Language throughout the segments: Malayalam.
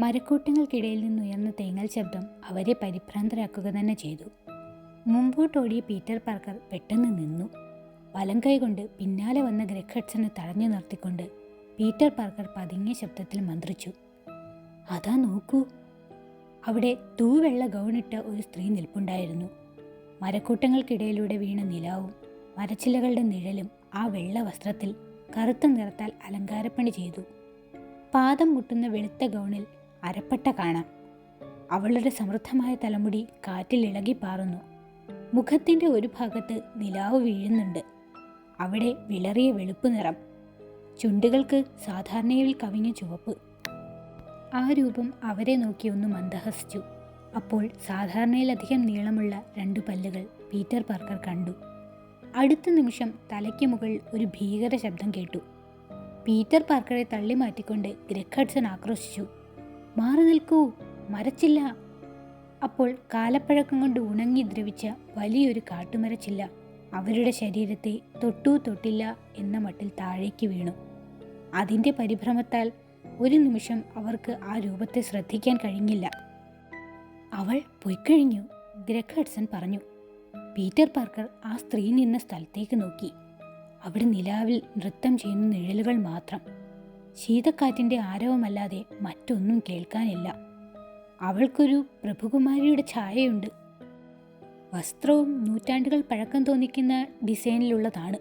മരക്കൂട്ടങ്ങൾക്കിടയിൽ നിന്നുയർന്ന തേങ്ങൽ ശബ്ദം അവരെ പരിഭ്രാന്തരാക്കുക തന്നെ ചെയ്തു. മുമ്പോട്ടോടിയ പീറ്റർ പാർക്കർ പെട്ടെന്ന് നിന്നു. വലം കൈകൊണ്ട് പിന്നാലെ വന്ന ഗ്രെഗ് ഹഡ്സനെ തടഞ്ഞു നിർത്തിക്കൊണ്ട് പീറ്റർ പാർക്കർ പതുങ്ങിയ ശബ്ദത്തിൽ മന്ത്രിച്ചു. അതാ നോക്കൂ, അവിടെ തൂവെള്ള ഗൗണിട്ട ഒരു സ്ത്രീ നിൽപ്പുണ്ടായിരുന്നു. മരക്കൂട്ടങ്ങൾക്കിടയിലൂടെ വീണ നിലാവും മരച്ചില്ലകളുടെ നിഴലും ആ വെള്ള വസ്ത്രത്തിൽ കറുത്ത നിറത്താൽ അലങ്കാരപ്പണി ചെയ്തു. പാദം മുട്ടുന്ന വെളുത്ത ഗൗണിൽ അരപ്പട്ട കാണാം. അവളുടെ സമൃദ്ധമായ തലമുടി കാറ്റിൽ ഇളകി പാറുന്നു. മുഖത്തിൻ്റെ ഒരു ഭാഗത്ത് നിലാവ് വീഴുന്നുണ്ട്. അവിടെ വിളറിയ വെളുപ്പ് നിറം, ചുണ്ടുകൾക്ക് സാധാരണയിൽ കവിഞ്ഞ ചുവപ്പ്. ആ രൂപം അവരെ നോക്കി ഒന്ന് മന്ദഹസിച്ചു. അപ്പോൾ സാധാരണയിലധികം നീളമുള്ള 2 പല്ലുകൾ പീറ്റർ പാർക്കർ കണ്ടു. അടുത്ത നിമിഷം തലയ്ക്ക് മുകളിൽ ഒരു ഭീകര ശബ്ദം കേട്ടു. പീറ്റർ പാർക്കറെ തള്ളി മാറ്റിക്കൊണ്ട് ഗ്രെഗ് ഹഡ്സൺ ആക്രോശിച്ചു. മാറി നിൽക്കൂ, മരച്ചില്ല! അപ്പോൾ കാലപ്പഴക്കം കൊണ്ട് ഉണങ്ങി ദ്രവിച്ച വലിയൊരു കാട്ടുമരച്ചില്ല അവരുടെ ശരീരത്തെ തൊട്ടു തൊട്ടില്ല എന്ന മട്ടിൽ താഴേക്ക് വീണു. അതിൻ്റെ പരിഭ്രമത്താൽ ഒരു നിമിഷം അവർക്ക് ആ രൂപത്തെ ശ്രദ്ധിക്കാൻ കഴിഞ്ഞില്ല. അവൾ പൊയ്ക്കഴിഞ്ഞു, ഗ്രെഗ് ഹഡ്സൺ പറഞ്ഞു. പീറ്റർ പാർക്കർ ആ സ്ത്രീ നിന്ന സ്ഥലത്തേക്ക് നോക്കി. അവിടെ നിലാവിൽ നൃത്തം ചെയ്യുന്ന നിഴലുകൾ മാത്രം. ശീതക്കാറ്റിൻ്റെ ആരവമല്ലാതെ മറ്റൊന്നും കേൾക്കാനില്ല. അവൾക്കൊരു പ്രഭുകുമാരിയുടെ ഛായയുണ്ട്. വസ്ത്രവും നൂറ്റാണ്ടുകൾ പഴക്കം തോന്നിക്കുന്ന ഡിസൈനിലുള്ളതാണ്.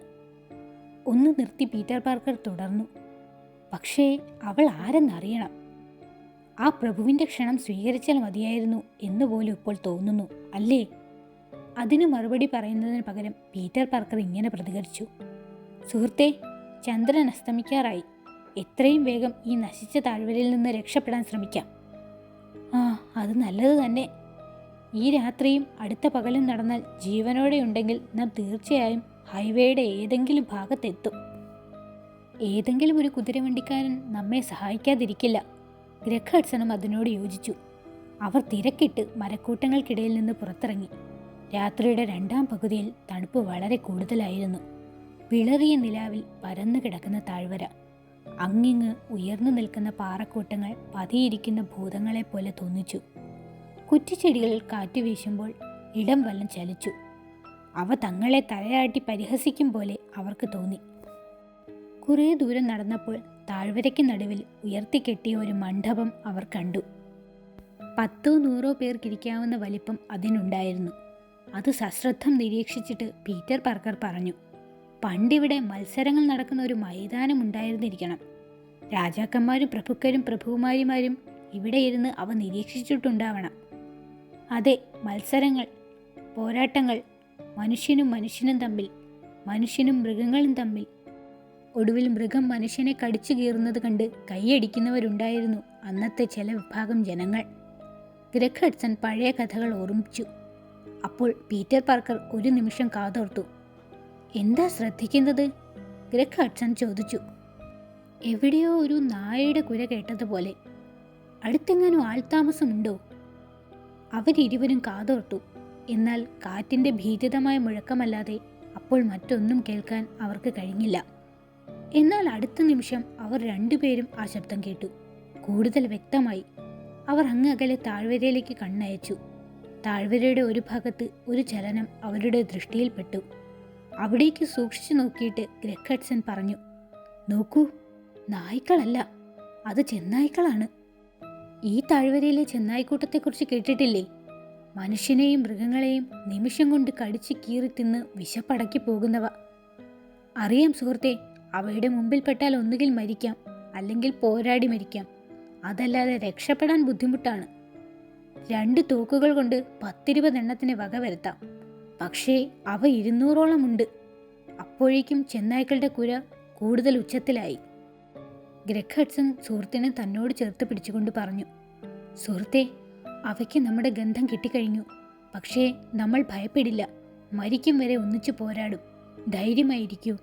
ഒന്ന് നിർത്തി പീറ്റർ പാർക്കർ തുടർന്നു. പക്ഷേ അവൾ ആരെന്നറിയണം. ആ പ്രഭുവിൻ്റെ ക്ഷണം സ്വീകരിച്ചാൽ മതിയായിരുന്നു എന്നുപോലും ഇപ്പോൾ തോന്നുന്നു, അല്ലേ? അതിന് മറുപടി പറയുന്നതിന് പകരം പീറ്റർ പാർക്കർ ഇങ്ങനെ പ്രതികരിച്ചു. സുഹൃത്തെ, ചന്ദ്രൻ അസ്തമിക്കാറായി. എത്രയും വേഗം ഈ നശിച്ച താഴ്വരയിൽ നിന്ന് രക്ഷപ്പെടാൻ ശ്രമിക്കാം. ആ, അത് നല്ലത് തന്നെ. ഈ രാത്രിയും അടുത്ത പകലും നടന്നാൽ ജീവനോടെ ഉണ്ടെങ്കിൽ നാം തീർച്ചയായും ഹൈവേയുടെ ഏതെങ്കിലും ഭാഗത്തെത്തും. ഏതെങ്കിലും ഒരു കുതിരവണ്ടിക്കാരൻ നമ്മെ സഹായിക്കാതിരിക്കില്ല. ഗ്രെഗ് ഹഡ്സണും അതിനോട് യോജിച്ചു. അവർ തിരക്കിട്ട് മരക്കൂട്ടങ്ങൾക്കിടയിൽ നിന്ന് പുറത്തിറങ്ങി. രാത്രിയുടെ 2ാം പകുതിയിൽ തണുപ്പ് വളരെ കൂടുതലായിരുന്നു. വിളറിയ നിലാവിൽ പരന്നു കിടക്കുന്ന താഴ്വര, അങ്ങിങ്ങ് ഉയർന്നു നിൽക്കുന്ന പാറക്കൂട്ടങ്ങൾ പതിയിരിക്കുന്ന ഭൂതങ്ങളെപ്പോലെ തോന്നിച്ചു. കുറ്റിച്ചെടികളിൽ കാറ്റ് വീശുമ്പോൾ ഇടം വല്ലം ചലിച്ചു. അവ തങ്ങളെ തലയാട്ടി പരിഹസിക്കും പോലെ അവർക്ക് തോന്നി. കുറേ ദൂരം നടന്നപ്പോൾ താഴ്വരയ്ക്ക് നടുവിൽ ഉയർത്തിക്കെട്ടിയ ഒരു മണ്ഡപം അവർ കണ്ടു. 10-100 പേർക്കിരിക്കാവുന്ന വലിപ്പം അതിനുണ്ടായിരുന്നു. അത് സശ്രദ്ധം നിരീക്ഷിച്ചിട്ട് പീറ്റർ പാർക്കർ പറഞ്ഞു. പണ്ടിവിടെ മത്സരങ്ങൾ നടക്കുന്ന ഒരു മൈതാനം ഉണ്ടായിരുന്നിരിക്കണം. രാജാക്കന്മാരും പ്രഭുക്കരും പ്രഭുകുമാരിമാരും ഇവിടെ ഇരുന്ന് അവ നിരീക്ഷിച്ചിട്ടുണ്ടാവണം. അതെ, മത്സരങ്ങൾ, പോരാട്ടങ്ങൾ, മനുഷ്യനും മനുഷ്യനും തമ്മിൽ, മനുഷ്യനും മൃഗങ്ങളും തമ്മിൽ. ഒടുവിൽ മൃഗം മനുഷ്യനെ കടിച്ചു കീറുന്നത് കണ്ട് കൈയടിക്കുന്നവരുണ്ടായിരുന്നു അന്നത്തെ ചില വിഭാഗം ജനങ്ങൾ. ഗ്രെഗ് ഹഡ്സൺ പഴയ കഥകൾ ഓർമ്മിച്ചു. അപ്പോൾ പീറ്റർ പാർക്കർ ഒരു നിമിഷം കാതോർത്തു. എന്താ ശ്രദ്ധിക്കുന്നത്? ഗ്രെഗ് ഹഡ്സൺ ചോദിച്ചു. എവിടെയോ ഒരു നായയുടെ കുര കേട്ടതുപോലെ. അടുത്തെങ്ങാനും ആൾതാമസമുണ്ടോ? അവരിരുവരും കാതോർത്തു. എന്നാൽ കാറ്റിൻ്റെ ഭീതിതമായ മുഴക്കമല്ലാതെ അപ്പോൾ മറ്റൊന്നും കേൾക്കാൻ അവർക്ക് കഴിഞ്ഞില്ല. എന്നാൽ അടുത്ത നിമിഷം അവർ 2 പേരും ആ ശബ്ദം കേട്ടു. കൂടുതൽ വ്യക്തമായി. അവർ അങ്ങ് അകലെ താഴ്വരയിലേക്ക് കണ്ണയച്ചു. താഴ്വരയുടെ ഒരു ഭാഗത്ത് ഒരു ചലനം അവരുടെ ദൃഷ്ടിയിൽപ്പെട്ടു. അവിടേക്ക് സൂക്ഷിച്ചു നോക്കിയിട്ട് ഗ്രെഗ് ഹഡ്സൺ പറഞ്ഞു. നോക്കൂ, നായ്ക്കളല്ല, അത് ചെന്നായ്ക്കളാണ്. ഈ താഴ്വരയിലെ ചെന്നായ്ക്കൂട്ടത്തെക്കുറിച്ച് കേട്ടിട്ടില്ലേ? മനുഷ്യനെയും മൃഗങ്ങളെയും നിമിഷം കൊണ്ട് കടിച്ച് കീറി തിന്ന് വിശപ്പടക്കി പോകുന്നവ. അറിയാം സുഹൃത്തെ, അവയുടെ മുമ്പിൽപ്പെട്ടാൽ ഒന്നുകിൽ മരിക്കാം, അല്ലെങ്കിൽ പോരാടി മരിക്കാം. അതല്ലാതെ രക്ഷപ്പെടാൻ ബുദ്ധിമുട്ടാണ്. 2 തോക്കുകൾ കൊണ്ട് 10-20 എണ്ണത്തിന് വക വരുത്താം. പക്ഷേ അവ 200ഓളം ഉണ്ട്. അപ്പോഴേക്കും ചെന്നായ്ക്കളുടെ കുര കൂടുതൽ ഉച്ചത്തിലായി. ഗ്രെഗ് ഹഡ്സൺ സുഹൃത്തിനെ തന്നോട് ചേർത്ത് പിടിച്ചുകൊണ്ട് പറഞ്ഞു. സുഹൃത്തെ, അവയ്ക്ക് നമ്മുടെ ഗന്ധം കിട്ടിക്കഴിഞ്ഞു. പക്ഷേ നമ്മൾ ഭയപ്പെടില്ല. മരിക്കും വരെ ഒന്നിച്ചു പോരാടും. ധൈര്യമായിരിക്കൂ.